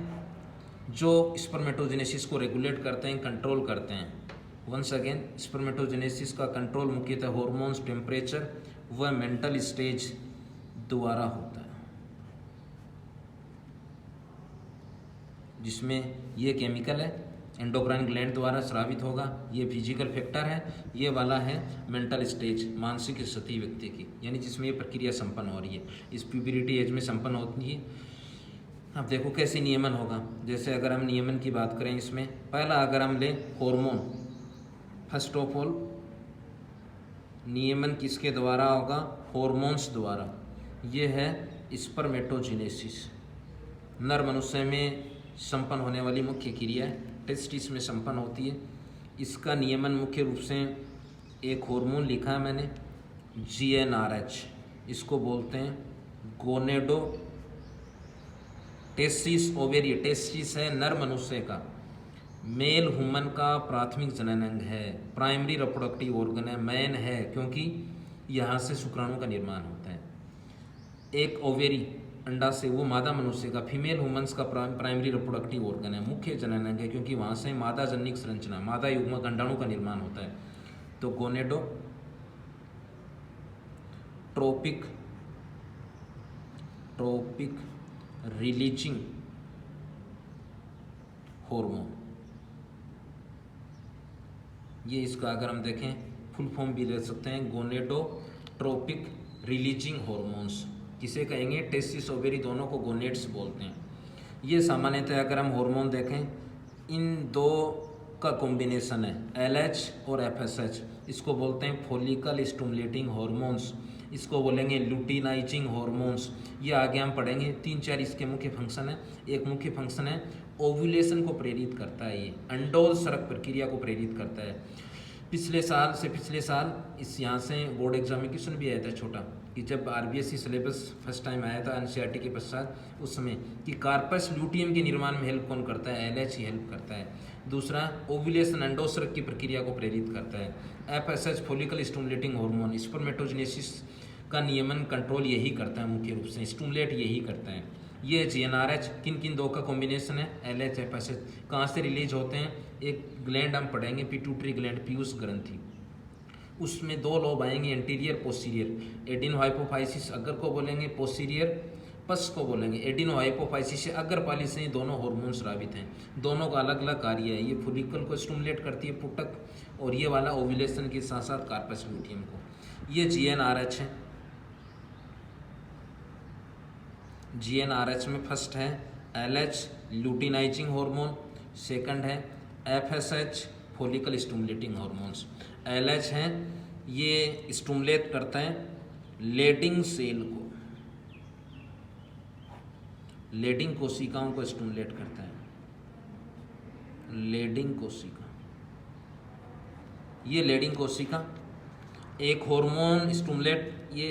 जो स्पर्मेटोजेनेसिस को रेगुलेट करते हैं, कंट्रोल करते हैं। वंस अगेन, स्पर्मेटोजेनेसिस का कंट्रोल मुख्यतः हॉर्मोन्स, टेम्परेचर व मेंटल स्टेज द्वारा होता है, जिसमें ये केमिकल है एंडोक्राइन ग्लैंड द्वारा स्रावित होगा, ये फिजिकल फैक्टर है, ये वाला है मेंटल स्टेज, मानसिक स्थिति व्यक्ति की, यानी जिसमें ये प्रक्रिया संपन्न हो रही है, इस प्यूबरिटी एज में संपन्न होती है। अब देखो कैसे नियमन होगा। जैसे अगर हम नियमन की बात करें, इसमें पहला अगर हम लें हार्मोन, फर्स्ट ऑफ ऑल नियमन किसके द्वारा होगा? हॉर्मोन्स द्वारा। ये है स्पर्मेटोजेनेसिस, नर मनुष्य में संपन्न होने वाली मुख्य क्रिया है, टेस्टिस में संपन्न होती है। इसका नियमन मुख्य रूप से एक हार्मोन लिखा है मैंने, GnRH, इसको बोलते हैं गोनेडो टेस्टिस ओवेरी। टेस्टिस है नर मनुष्य का, मेल ह्यूमन का प्राथमिक जननांग है, प्राइमरी रिप्रोडक्टिव ऑर्गन है, मैन है, क्योंकि यहाँ से शुक्राणु का निर्माण होता है। एक ओवेरी अंडा से, वो मादा मनुष्य का, फीमेल ह्यूमन्स का प्राइमरी रिप्रोडक्टिव ऑर्गन है, मुख्य जननांग है, क्योंकि वहाँ से मादा जनिक संरचना, मादा युग्मक अंडाणु का निर्माण होता है। तो गोनेडो ट्रोपिक रिलीजिंग हार्मोन, ये इसका अगर हम देखें फुल फॉर्म भी ले सकते हैं, गोनेडोट्रोपिक रिलीजिंग हार्मोन्स, किसे कहेंगे? टेस्टिस ओवेरी, दोनों को गोनेड्स बोलते हैं। ये सामान्यतः अगर हम हार्मोन देखें, इन दो का कॉम्बिनेशन है, LH और FSH, इसको बोलते हैं फॉलिकल स्टिमुलेटिंग हार्मोन्स, इसको बोलेंगे लुटिनाइजिंग हार्मोन्स। ये आगे हम पढ़ेंगे। 3-4 इसके मुख्य फंक्शन है। एक मुख्य फंक्शन है ओव्यूलेशन को प्रेरित करता है, ये अंडोत्सर्ग प्रक्रिया को प्रेरित करता है। पिछले साल इस यहाँ से बोर्ड एग्जाम में क्वेश्चन भी आया था छोटा, कि जब RBSc सिलेबस फर्स्ट टाइम आया था NCERT के पश्चात, उस समय कि कार्पस ल्यूटियम के निर्माण में हेल्प कौन करता है? LH ही हेल्प करता है। दूसरा, ओव्यूलेशन अंडोत्सर्ग की प्रक्रिया को प्रेरित करता है। FSH follicle stimulating hormone, spermatogenesis का नियमन कंट्रोल यही करता है, मुख्य रूप से स्टिमुलेट यही करता है। ये GnRH किन किन दो का कॉम्बिनेशन है? LH FSH। कहाँ से रिलीज होते हैं? एक ग्लैंड हम पढ़ेंगे, पिट्यूटरी ग्लैंड, पीयूष ग्रंथि, उसमें 2 लोब आएंगे, एंटीरियर पोस्टीरियर। एडिनो हाइपोफाइसिस अगर को बोलेंगे, पोस्टीरियर पस को बोलेंगे। एडिनो हाइपोफाइसिस से अग्रपाली से दोनों हार्मोन स्रावित हैं, दोनों का अलग अलग कार्य है। ये फॉलिकल को स्टिमुलेट करती है, पुटक, और ये वाला ओव्यूलेशन के साथ साथ कार्पस ल्यूटियम को। ये GnRH है। GnRH में फर्स्ट है LH ल्यूटिनाइजिंग हार्मोन, सेकंड है FSH follicle stimulating hormones. LH है, ये स्टिमुलेट करता है लेडिंग सेल को, लेडिंग कोशिकाओं को स्टिमुलेट करता है, लेडिंग कोशिका। ये लेडिंग कोशिका एक हार्मोन स्टिमुलेट, ये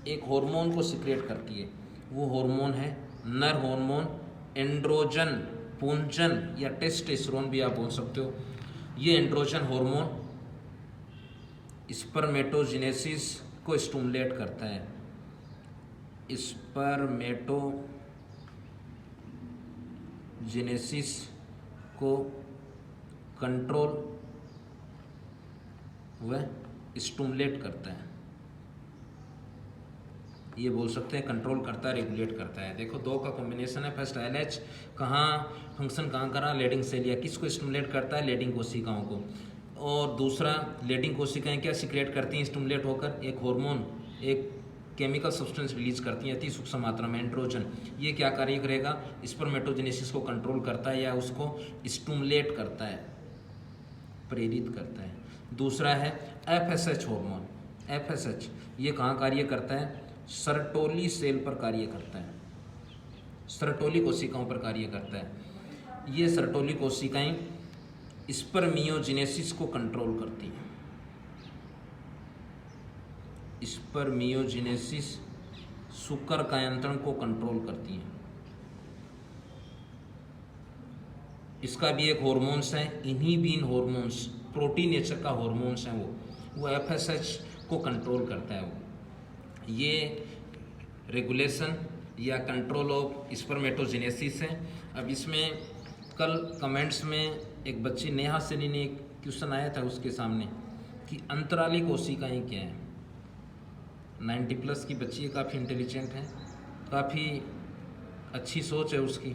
एक हार्मोन को सिक्रेट करती है, वो हार्मोन है नर हार्मोन एंड्रोजन पुंजन, या टेस्टोस्टेरोन भी आप बोल सकते हो। ये एंड्रोजन हार्मोन स्पर्मेटोजेनेसिस को स्टिमुलेट करता है, स्पर्मेटोजेनेसिस को कंट्रोल व स्टिमुलेट करता है, ये बोल सकते हैं कंट्रोल करता है, रेगुलेट करता है। देखो 2 का कॉम्बिनेशन है। फर्स्ट LH कहाँ फंक्शन कहाँ करा? लेडिंग सेल, या किसको स्टिमुलेट करता है? लेडिंग कोशिकाओं को। और दूसरा, लेडिंग कोशिकाएं क्या सिक्रेट करती हैं स्टिमुलेट होकर? एक हार्मोन, एक केमिकल सब्सटेंस रिलीज करती हैं अति सूक्ष्म मात्रा में, एंड्रोजन। ये क्या कार्य करेगा? स्पर्मेटोजेनेसिस को कंट्रोल करता है या उसको स्टिमुलेट करता है, प्रेरित करता है। दूसरा है FSH हार्मोन। FSH ये कहाँ कार्य करता है? सर्टोली सेल पर कार्य करता है, सर्टोली कोशिकाओं पर कार्य करता है। ये सर्टोली कोशिकाएं स्पर्मियोजेनेसिस को कंट्रोल करती हैं, स्पर्मियोजेनेसिस शुक्र कायंत्रण को कंट्रोल करती हैं। इसका भी एक हार्मोन्स है, इन्हिबिन हार्मोन्स, प्रोटीन नेचर का हार्मोन्स हैं वो FSH को कंट्रोल करता है। वो ये रेगुलेशन या कंट्रोल ऑफ स्पर्मेटोजेनेसिस है। अब इसमें कल कमेंट्स में एक बच्ची नेहा सेनी ने एक क्वेश्चन आया था उसके सामने कि अंतराली कोशिकाएं क्या हैं। 90 प्लस की बच्ची है, काफ़ी इंटेलिजेंट है, काफ़ी अच्छी सोच है उसकी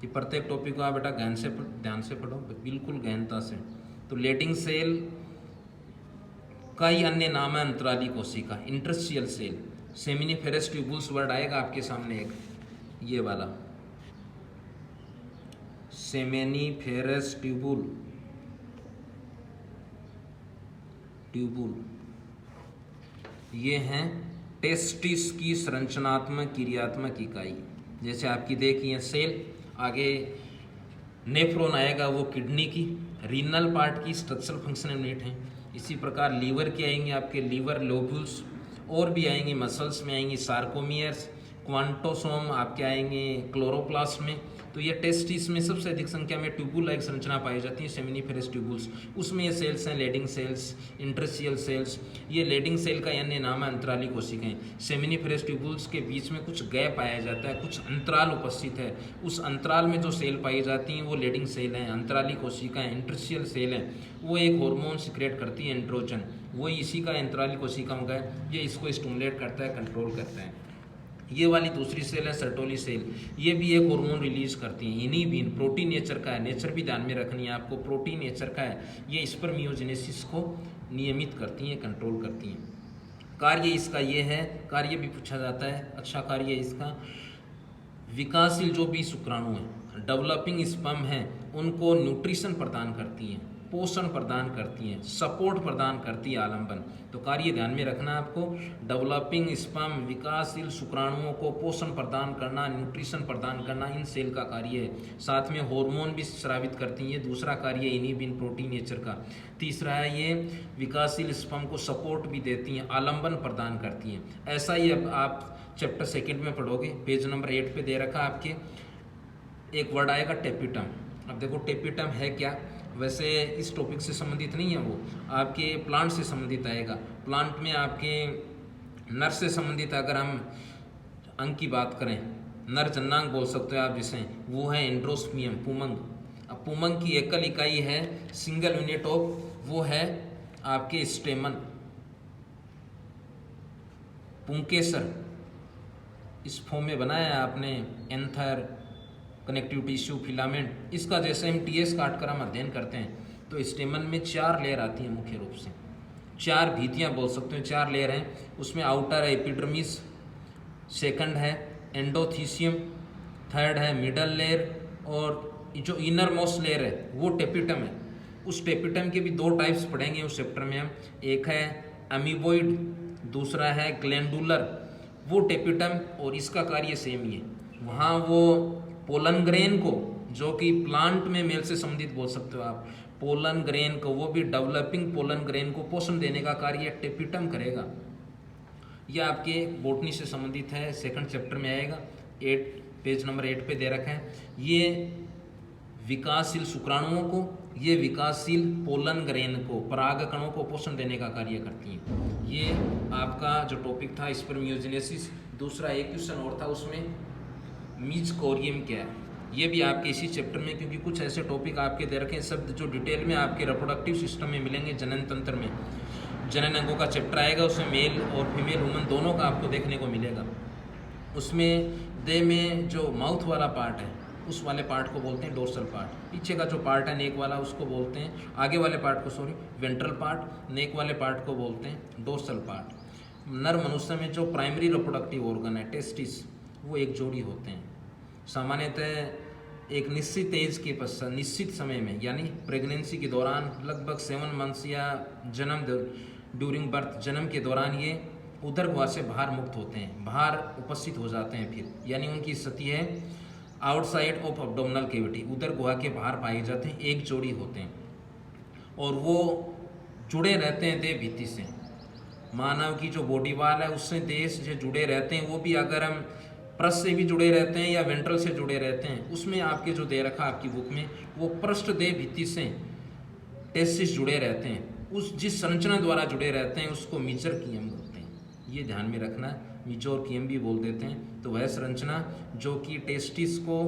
कि प्रत्येक टॉपिक को आप बेटा ध्यान से पढ़ो, बिल्कुल गहनता से। तो लेडिंग सेल का ही अन्य नाम है अंतराली कोशिका, interstitial cell. Seminiferous tubules word आएगा आपके सामने एक, ये वाला सेमिनिफेरस ट्यूबुल, ये हैं टेस्टिस की संरचनात्मक क्रियात्मक इकाई। जैसे आपकी देखिए सेल, आगे नेफ्रॉन आएगा वो किडनी की, रीनल पार्ट की स्ट्रक्चरल फंक्शनल यूनिट है। इसी प्रकार लीवर के आएंगे आपके लिवर लोब्यूल्स, और भी आएंगे मसल्स में आएंगी सार्कोमियर्स, क्वांटोसोम आपके आएंगे क्लोरोप्लास्ट में। तो ये टेस्टिस में सबसे अधिक संख्या में ट्यूबुल लाइक संरचना पाई जाती है, सेमिनिफेरस ट्यूबुल्स। उसमें ये सेल्स हैं लेडिंग सेल्स, इंटरस्टिशियल सेल्स। ये लेडिंग सेल का अन्य नाम है अंतराली कोशिकाएं। सेमिनिफेरस ट्यूबुल्स के बीच में कुछ गैप पाया जाता है, कुछ अंतराल उपस्थित है, उस अंतराल में जो सेल पाई जाती हैं वो लेडिंग सेल हैं। अंतराली कोशिकाएं इंटरस्टिशियल सेल हैं, वो एक हार्मोन सिक्रेट करती है एंड्रोजन, वो इसी का अंतराली कोशिकाओं का है, ये इसको स्टिमुलेट करता है, कंट्रोल करता है। ये वाली दूसरी सेल है सर्टोली सेल, ये भी एक हार्मोन रिलीज करती है, इनिबिन, प्रोटीन नेचर का है, नेचर भी ध्यान में रखनी है आपको, प्रोटीन नेचर का है। ये स्पर्मियोजेनेसिस को नियमित करती हैं, कंट्रोल करती हैं। कार्य इसका ये है, कार्य भी पूछा जाता है, अच्छा कार्य इसका, विकासशील जो भी शुक्राणु हैं, डेवलपिंग स्पर्म हैं, उनको न्यूट्रिशन प्रदान करती हैं, पोषण प्रदान करती हैं, सपोर्ट प्रदान करती है, आलंबन। तो कार्य ध्यान में रखना आपको, डेवलपिंग स्पर्म, विकासशील शुक्राणुओं को पोषण प्रदान करना, न्यूट्रिशन प्रदान करना, इन सेल का कार्य है। साथ में हार्मोन भी स्रावित करती हैं, ये दूसरा कार्य है इनिबिन, प्रोटीन नेचर का। तीसरा है ये विकासशील स्पर्म को सपोर्ट भी देती हैं, आलंबन प्रदान करती हैं। ऐसा ही अब आप चैप्टर 2 में पढ़ोगे, पेज नंबर 8 पे दे रखा आपके, एक वर्ड आएगा टेपिटम। अब देखो टेपिटम है क्या, वैसे इस टॉपिक से संबंधित नहीं है, वो आपके प्लांट से संबंधित आएगा। प्लांट में आपके नर से संबंधित अगर हम अंग की बात करें, नर जन्नांग बोल सकते हो आप जिसे, वो है एंड्रोस्मियम, पुमंग। अब पुमंग की एकल इकाई है, सिंगल यूनिट ऑफ, वो है आपके स्टेमन, पुंकेसर। इस फॉर्म में बनाया है आपने, एंथर, कनेक्टिव टिश्यू, फिलामेंट। इसका जैसे हम टीएस काट कर हम अध्ययन करते हैं तो स्टेमन में 4 लेयर आती हैं मुख्य रूप से, 4 भीतियाँ बोल सकते हैं, 4 लेयर हैं। उसमें आउटर है एपिडर्मिस, सेकंड है एंडोथीसियम, थर्ड है मिडल लेयर, और जो इनर मोस्ट लेयर है वो टेपिटम है। उस टेपिटम के भी 2 टाइप्स पढ़ेंगे उस चैप्टर में हम, एक है अमीबोइड, दूसरा है ग्लैंडुलर। वो टेपिटम और इसका कार्य सेम ही है। वहाँ वो पोलन ग्रेन को, जो कि प्लांट में मेल से संबंधित बोल सकते हो आप, पोलन ग्रेन को, वो भी डेवलपिंग पोलन ग्रेन को पोषण देने का कार्य टेपिटम करेगा। यह आपके बोटनी से संबंधित है, 2nd चैप्टर में आएगा, 8 पेज नंबर 8 पे दे रखा है। ये विकासशील शुक्राणुओं को, ये विकासशील पोलन ग्रेन को, परागकणों को पोषण देने का कार्य करती हैं। ये आपका जो टॉपिक था स्पर्मियोजेनेसिस। दूसरा एक क्वेश्चन और था उसमें, मीजकोरियम क्या है, ये भी आपके इसी चैप्टर में, क्योंकि कुछ ऐसे टॉपिक आपके दे रखे हैं शब्द जो डिटेल में आपके रिप्रोडक्टिव सिस्टम में मिलेंगे, जनन तंत्र में। जनन अंगों का चैप्टर आएगा, उसमें मेल और फीमेल ह्यूमन दोनों का आपको देखने को मिलेगा। उसमें देह में जो माउथ वाला पार्ट है, उस वाले पार्ट को बोलते हैं डोर्सल पार्ट। पीछे का जो पार्ट है नेक वाला, उसको बोलते हैं, आगे वाले पार्ट को वेंट्रल पार्ट, नेक वाले पार्ट को बोलते हैं डोर्सल पार्ट। नर मनुष्य में जो प्राइमरी रिप्रोडक्टिव ऑर्गन है टेस्टिस, वो एक जोड़ी होते हैं। सामान्यतः एक निश्चित एज के पश्चात, निश्चित समय में, यानी प्रेगनेंसी के दौरान, लगभग 7 मंथ्स या जन्म ड्यूरिंग बर्थ, जन्म के दौरान ये उदर गुहा से बाहर मुक्त होते हैं, बाहर उपस्थित हो जाते हैं फिर, यानी उनकी स्थिति है आउटसाइड ऑफ एब्डोमिनल कैविटी, उदर गुहा के बाहर पाए जाते हैं, एक जोड़ी होते हैं और वो जुड़े रहते हैं देह भित्ति से। मानव की जो बॉडी वाल है उससे देह से जुड़े रहते हैं, वो भी अगर हम पृष्ठ से भी जुड़े रहते हैं या वेंट्रल से जुड़े रहते हैं। उसमें आपके जो दे रखा आपकी बुक में, वो पृष्ठ देह भित्ति से टेस्टिस जुड़े रहते हैं, उस जिस संरचना द्वारा जुड़े रहते हैं उसको मीजोरकियम बोलते हैं। ये ध्यान में रखना, मीजोरकियम भी बोल देते हैं। तो वह संरचना जो कि टेस्टिस को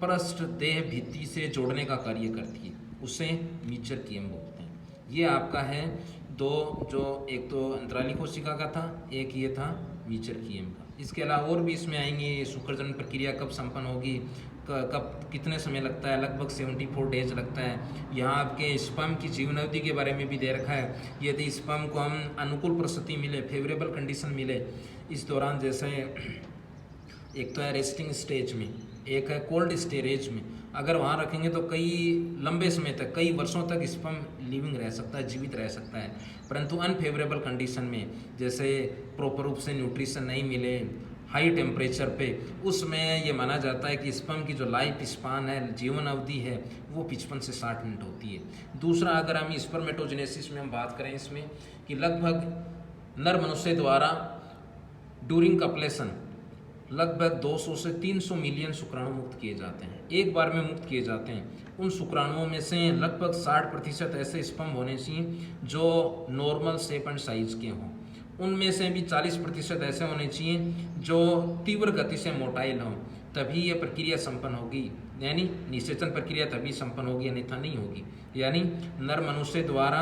पृष्ठ देह भित्ति से जोड़ने का कार्य करती है, उसे मीजोरकियम बोलते हैं। ये आपका है दो, जो एक तो अंतराली कोशिका का था, एक ये था मीजोथेलियम का। इसके अलावा और भी इसमें आएंगे, शुक्रजनन प्रक्रिया कब संपन्न होगी, कब कितने समय लगता है, लगभग 74 डेज लगता है। यहाँ आपके स्पर्म की जीवन अवधि के बारे में भी दे रखा है। यदि स्पर्म को हम अनुकूल परिस्थिति मिले, फेवरेबल कंडीशन मिले इस दौरान, जैसे एक तो है रेस्टिंग स्टेज में, एक है कोल्ड स्टोरेज में, अगर वहाँ रखेंगे तो कई लंबे समय तक, कई वर्षों तक स्पर्म लिविंग रह सकता है, जीवित रह सकता है। परंतु अनफेवरेबल कंडीशन में, जैसे प्रॉपर रूप से न्यूट्रिशन नहीं मिले, हाई टेम्परेचर पे, उसमें ये माना जाता है कि स्पर्म की जो लाइफ स्पान है, जीवन अवधि है, वो 55 से 60 मिनट होती है। दूसरा, अगर हम स्पर्मेटोजेनेसिस में हम बात करें इसमें, कि लगभग नर मनुष्य द्वारा ड्यूरिंग कपलेशन लगभग 200 से 300 मिलियन शुक्राणु मुक्त किए जाते हैं, एक बार में मुक्त किए जाते हैं। उन शुक्राणुओं में से लगभग 60% ऐसे स्पर्म होने चाहिए जो नॉर्मल शेप एंड साइज के हों। उनमें से भी 40% ऐसे होने चाहिए जो तीव्र गति से मोटाइल हों, तभी यह प्रक्रिया संपन्न होगी, यानी निषेचन प्रक्रिया तभी संपन्न होगी, अन्यथा नहीं होगी। यानी नर मनुष्य द्वारा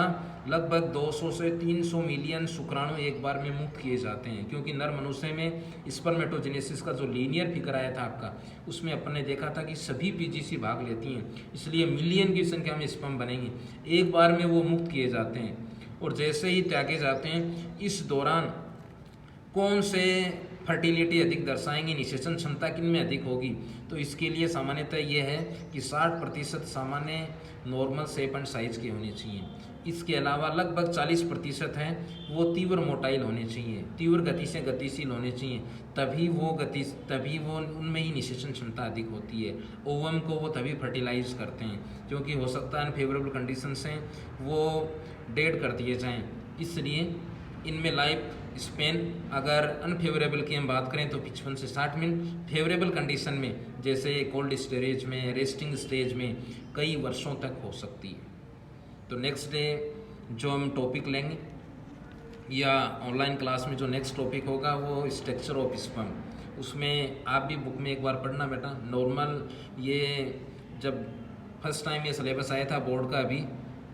लगभग 200 से 300 मिलियन शुक्राणु एक बार में मुक्त किए जाते हैं, क्योंकि नर मनुष्य में स्पर्मेटोजेनेसिस का जो लीनियर फिगर आया था आपका, उसमें अपन ने देखा था कि सभी पीजीसी भाग लेती हैं, इसलिए मिलियन की संख्या में स्पर्म बनेंगे, एक बार में वो मुक्त किए जाते हैं। और जैसे ही त्यागे जाते हैं, इस दौरान कौन से फर्टिलिटी अधिक दर्शाएंगे, निषेचन क्षमता किन में अधिक होगी, तो इसके लिए सामान्यतः यह है कि 60% सामान्य नॉर्मल शेप एंड साइज के होने चाहिए। इसके अलावा लगभग 40% हैं वो तीव्र मोटाइल होने चाहिए, तीव्र गति से गतिशील होने चाहिए, तभी वो उनमें ही निषेचन क्षमता अधिक होती है। ओवम को वो तभी फर्टिलाइज करते हैं, क्योंकि हो सकता है अनफेवरेबल कंडीशन से वो डेड कर दिए जाएँ। इसलिए इनमें लाइफ स्पेन अगर अनफेवरेबल की हम बात करें तो 55 से 60 मिनट, फेवरेबल कंडीशन में जैसे कोल्ड स्टोरेज में, रेस्टिंग स्टेज में कई वर्षों तक हो सकती है। तो नेक्स्ट डे जो हम टॉपिक लेंगे या ऑनलाइन क्लास में जो नेक्स्ट टॉपिक होगा वो स्ट्रक्चर ऑफ स्पर्म, उसमें आप भी बुक में एक बार पढ़ना बेटा। नॉर्मल ये जब फर्स्ट टाइम ये सिलेबस आया था बोर्ड का, अभी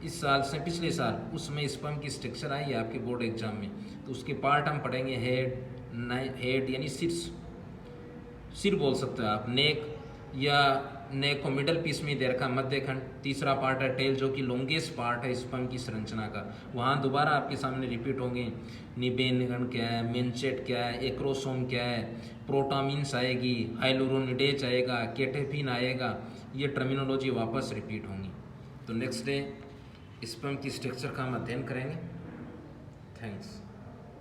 इस साल से पिछले साल, उसमें स्पर्म की स्ट्रक्चर आई है आपके बोर्ड एग्जाम में, तो उसके पार्ट हम पढ़ेंगे। हेड यानी सिर बोल सकते हो आप, नेक या नेक को मिडल पीस में दे रखा मध्य खंड। तीसरा पार्ट है टेल, जो कि लॉन्गेस्ट पार्ट है स्पर्म की संरचना का, वहाँ दोबारा आपके सामने रिपीट होंगे। निबेनगन क्या है, मेंचेट क्या है, एक्रोसोम क्या है, प्रोटामिन्स आएगी, हाइलुरोनिडेज आएगा, केटेफिन आएगा, ये टर्मिनोलॉजी वापस रिपीट होंगी। तो नेक्स्ट डे स्पर्म की स्ट्रक्चर का हम अध्ययन करेंगे। थैंक्स।